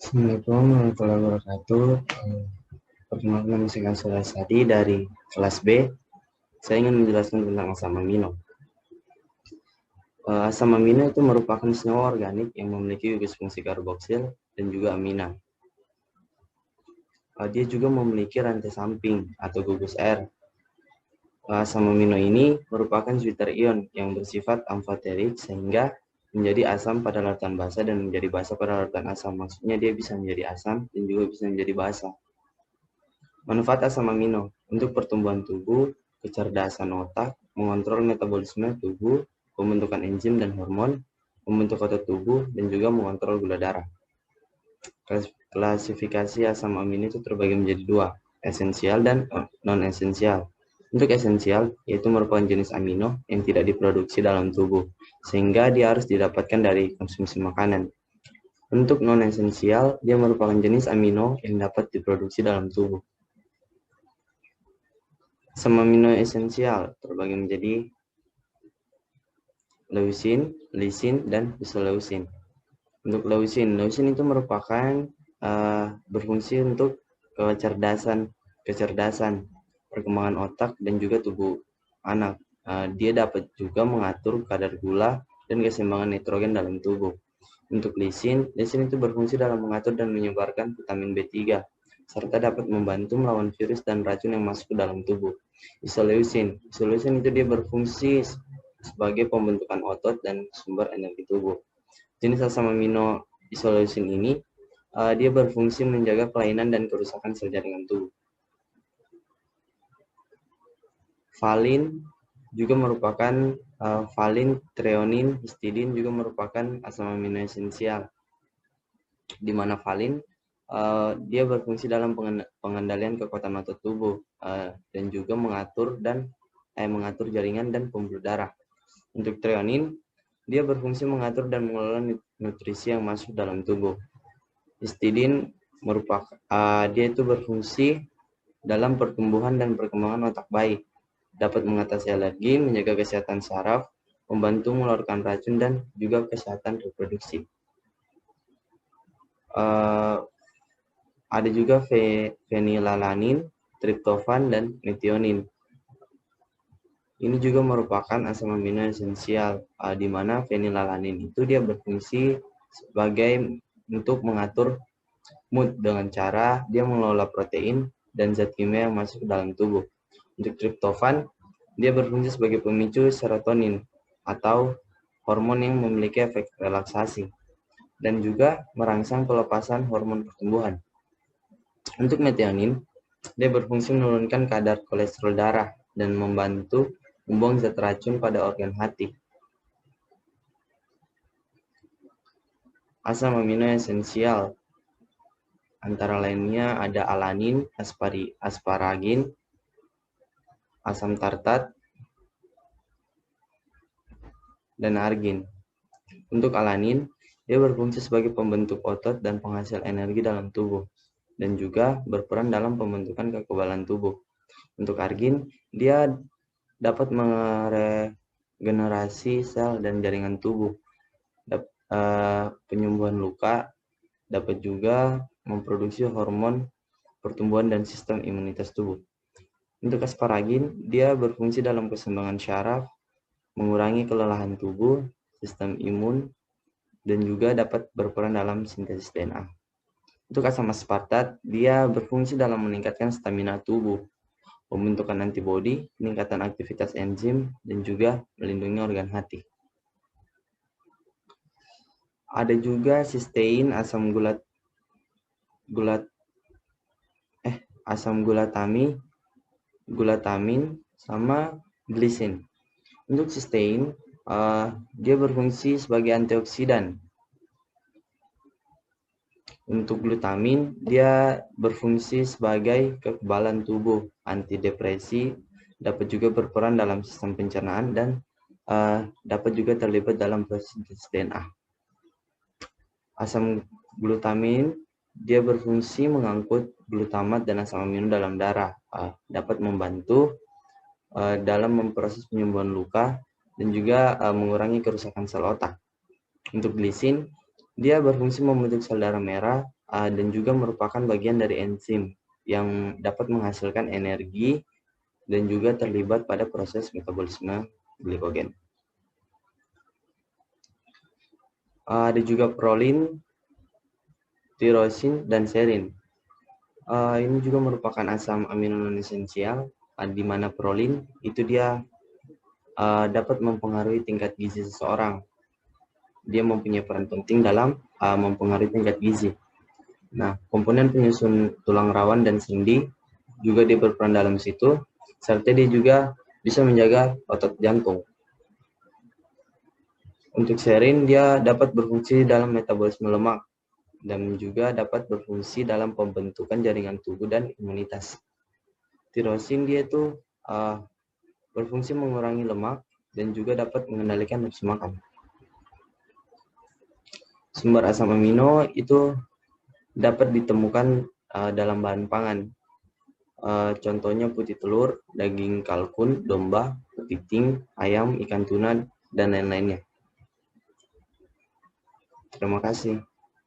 Assalamualaikum warahmatullahi wabarakatuh. Perkenalkan, nama saya Ansar Sadi dari kelas B. Saya ingin menjelaskan tentang asam amino. Asam amino itu merupakan senyawa organik yang memiliki gugus fungsi karboksil dan juga amina. Dia juga memiliki rantai samping atau gugus R. Asam amino ini merupakan zwitter ion yang bersifat amfoterik sehingga menjadi asam pada larutan basa dan menjadi basa pada larutan asam. Maksudnya dia bisa menjadi asam dan juga bisa menjadi basa. Manfaat asam amino untuk pertumbuhan tubuh, kecerdasan otak, mengontrol metabolisme tubuh, pembentukan enzim dan hormon, membentuk otot tubuh, dan juga mengontrol gula darah. Klasifikasi asam amino itu terbagi menjadi dua, esensial dan non-esensial. Untuk esensial, yaitu merupakan jenis amino yang tidak diproduksi dalam tubuh, sehingga dia harus didapatkan dari konsumsi makanan. Untuk non-esensial, dia merupakan jenis amino yang dapat diproduksi dalam tubuh. Asam amino esensial terbagi menjadi leusin, lisin, dan isoleusin. Untuk leusin itu merupakan berfungsi untuk kecerdasan, perkembangan otak, dan juga tubuh anak. Dia dapat juga mengatur kadar gula dan keseimbangan nitrogen dalam tubuh. Untuk lisin itu berfungsi dalam mengatur dan menyebarkan vitamin B3, serta dapat membantu melawan virus dan racun yang masuk ke dalam tubuh. Isoleusin itu dia berfungsi sebagai pembentukan otot dan sumber energi tubuh. Jenis asam amino isoleusin ini dia berfungsi menjaga kelainan dan kerusakan sel jaringan tubuh. Valin juga merupakan valin, treonin, histidin juga merupakan asam amino esensial. Di mana valin dia berfungsi dalam pengendalian kekuatan otot tubuh dan juga mengatur jaringan dan pembuluh darah. Untuk treonin, dia berfungsi mengatur dan mengelola nutrisi yang masuk dalam tubuh. Histidin merupakan dia itu berfungsi dalam pertumbuhan dan perkembangan otak bayi, dapat mengatasi alergi, menjaga kesehatan saraf, membantu mengeluarkan racun, dan juga kesehatan reproduksi. Ada juga fenilalanin, triptofan, dan metionin. Ini juga merupakan asam amino esensial, di mana fenilalanin itu dia berfungsi sebagai untuk mengatur mood dengan cara dia mengelola protein dan zat kimia yang masuk ke dalam tubuh. Untuk triptofan, dia berfungsi sebagai pemicu serotonin atau hormon yang memiliki efek relaksasi dan juga merangsang pelepasan hormon pertumbuhan. Untuk metionin, dia berfungsi menurunkan kadar kolesterol darah dan membantu membuang zat racun pada organ hati. Asam amino esensial antara lainnya ada alanin, asparagin, asam tartat, dan argin. Untuk alanin, dia berfungsi sebagai pembentuk otot dan penghasil energi dalam tubuh, dan juga berperan dalam pembentukan kekebalan tubuh. Untuk argin, dia dapat meregenerasi sel dan jaringan tubuh, penyembuhan luka, dapat juga memproduksi hormon pertumbuhan dan sistem imunitas tubuh. Untuk asparagin, dia berfungsi dalam keseimbangan syaraf, mengurangi kelelahan tubuh, sistem imun, dan juga dapat berperan dalam sintesis DNA. Untuk asam aspartat, dia berfungsi dalam meningkatkan stamina tubuh, pembentukan antibodi, peningkatan aktivitas enzim, dan juga melindungi organ hati. Ada juga sistein, asam glutamin, sama glisin. Untuk sistein, dia berfungsi sebagai antioksidan. Untuk glutamin, dia berfungsi sebagai kekebalan tubuh, antidepresi, dapat juga berperan dalam sistem pencernaan, dan dapat juga terlibat dalam proses sintesis DNA. Asam glutamin, dia berfungsi mengangkut glutamat dan asam amino dalam darah, dapat membantu dalam memproses penyembuhan luka dan juga mengurangi kerusakan sel otak. Untuk glisin, dia berfungsi membentuk sel darah merah dan juga merupakan bagian dari enzim yang dapat menghasilkan energi dan juga terlibat pada proses metabolisme glikogen. Ada juga prolin, tirosin, dan serin. Ini juga merupakan asam amino non esensial, di mana prolin itu dia dapat mempengaruhi tingkat gizi seseorang. Dia mempunyai peran penting dalam mempengaruhi tingkat gizi. Nah, komponen penyusun tulang rawan dan sendi juga dia berperan dalam situ, serta dia juga bisa menjaga otot jantung. Untuk serin, dia dapat berfungsi dalam metabolisme lemak dan juga dapat berfungsi dalam pembentukan jaringan tubuh dan imunitas. Tirosin dia itu berfungsi mengurangi lemak dan juga dapat mengendalikan nafsu makan. Sumber asam amino itu dapat ditemukan dalam bahan pangan. Contohnya putih telur, daging kalkun, domba, kepiting, ayam, ikan tuna, dan lain-lainnya. Terima kasih.